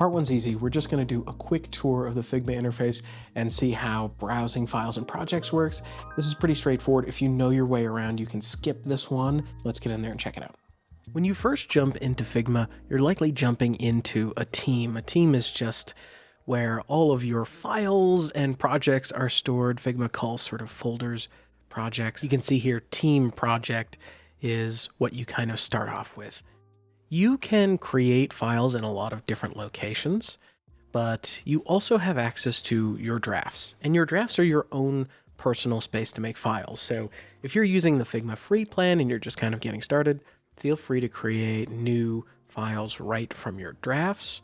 Part one's easy. We're just going to do a quick tour of the Figma interface and see how browsing files and projects works. This is pretty straightforward. If you know your way around, you can skip this one. Let's get in there and check it out. When you first jump into Figma, you're likely jumping into a team. A team is just where all of your files and projects are stored. Figma calls sort of folders projects. You can see here, team project is what you kind of start off with. You can create files in a lot of different locations, but you also have access to your drafts, and your drafts are your own personal space to make files. So if you're using the Figma free plan and you're just kind of getting started, feel free to create new files right from your drafts.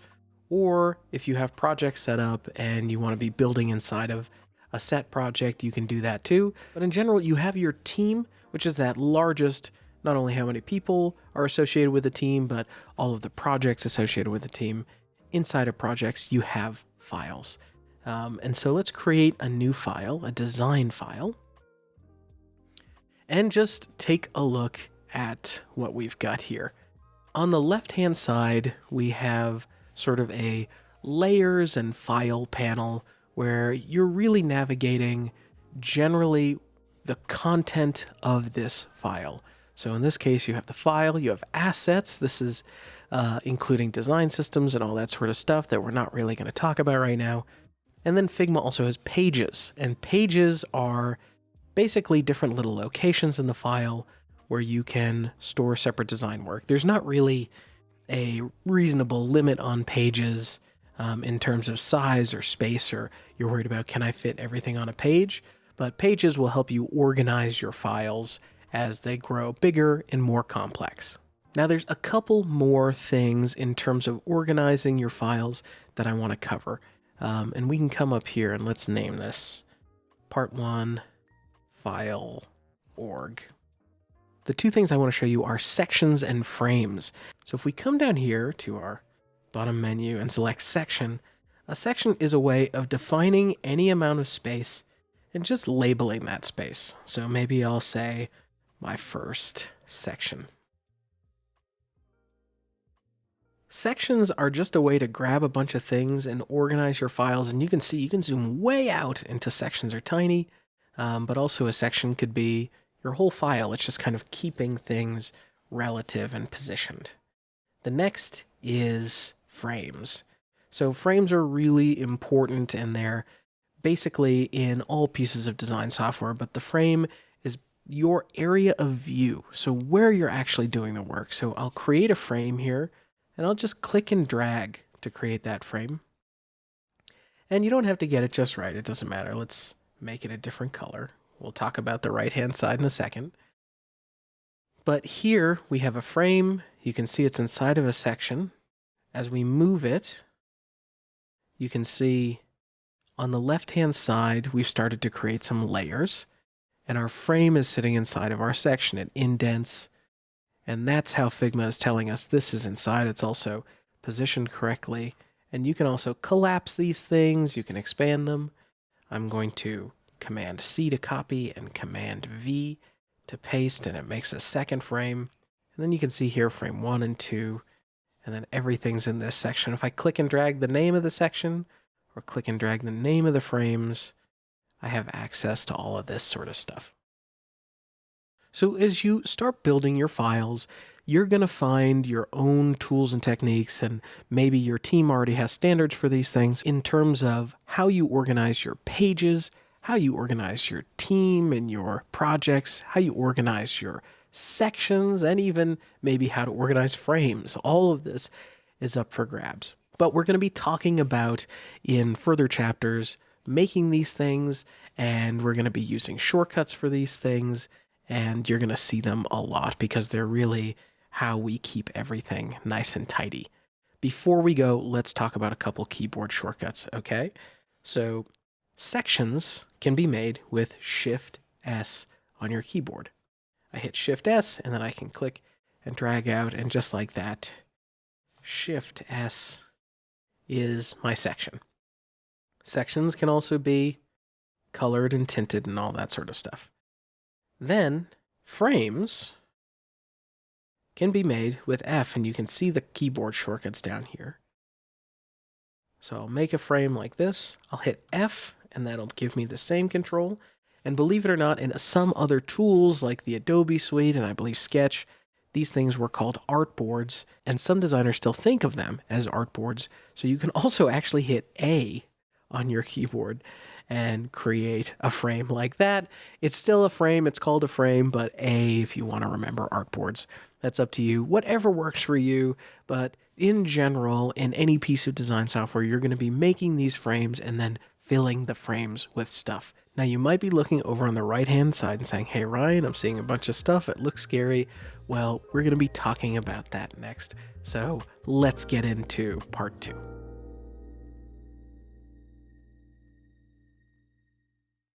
Or if you have projects set up and you want to be building inside of a set project, you can do that too. But in general, you have your team, which is that largest, not only how many people are associated with the team, but all of the projects associated with the team. Inside of projects, you have files. And so let's create a new file, a design file, and just take a look at what we've got here. On the left-hand side, we have sort of a layers and file panel where you're really navigating generally the content of this file. So in this case, you have the file, you have assets. This is including design systems and all that sort of stuff that we're not really going to talk about right now. And then Figma also has pages, and pages are basically different little locations in the file where you can store separate design work. There's not really a reasonable limit on pages in terms of size or space, or you're worried about, can I fit everything on a page? But pages will help you organize your files as they grow bigger and more complex. Now there's a couple more things in terms of organizing your files that I want to cover. And we can come up here and let's name this Part 1 File Org. The two things I want to show you are sections and frames. So if we come down here to our bottom menu and select section, a section is a way of defining any amount of space and just labeling that space. So maybe I'll say my first section. Sections are just a way to grab a bunch of things and organize your files, and you can see you can zoom way out into sections are tiny, but also a section could be your whole file. It's just kind of keeping things relative and positioned. The next is frames. So frames are really important, and they're basically in all pieces of design software, but the frame is your area of view, so where you're actually doing the work. So I'll create a frame here, and I'll just click and drag to create that frame. And you don't have to get it just right, it doesn't matter. Let's make it a different color. We'll talk about the right-hand side in a second. But here we have a frame. You can see it's inside of a section. As we move it, you can see on the left-hand side, we've started to create some layers, and our frame is sitting inside of our section. It indents, and that's how Figma is telling us this is inside. It's also positioned correctly, and you can also collapse these things. You can expand them. I'm going to Command C to copy and Command V to paste, and it makes a second frame. And then you can see here frame 1 and 2, and then everything's in this section. If I click and drag the name of the section, or click and drag the name of the frames, I have access to all of this sort of stuff. So as you start building your files, you're going to find your own tools and techniques, and maybe your team already has standards for these things in terms of how you organize your pages, how you organize your team and your projects, how you organize your sections, and even maybe how to organize frames. All of this is up for grabs. But we're going to be talking about, in further chapters, making these things, and we're going to be using shortcuts for these things, and you're going to see them a lot because they're really how we keep everything nice and tidy. Before we go, let's talk about a couple keyboard shortcuts, okay? So sections can be made with Shift-S on your keyboard. I hit Shift-S, and then I can click and drag out, and just like that, Shift-S is my section. Sections can also be colored and tinted and all that sort of stuff. Then frames can be made with F, and you can see the keyboard shortcuts down here. So I'll make a frame like this. I'll hit F, and that'll give me the same control. And believe it or not, in some other tools like the Adobe Suite and I believe Sketch, these things were called artboards, and some designers still think of them as artboards. So you can also actually hit A on your keyboard and create a frame like that. It's still a frame, it's called a frame, but A if you want to remember artboards. That's up to you, whatever works for you. But in general, in any piece of design software, you're going to be making these frames and then filling the frames with stuff. Now, you might be looking over on the right-hand side and saying, hey, Ryan, I'm seeing a bunch of stuff. It looks scary. Well, we're going to be talking about that next. So let's get into part 2.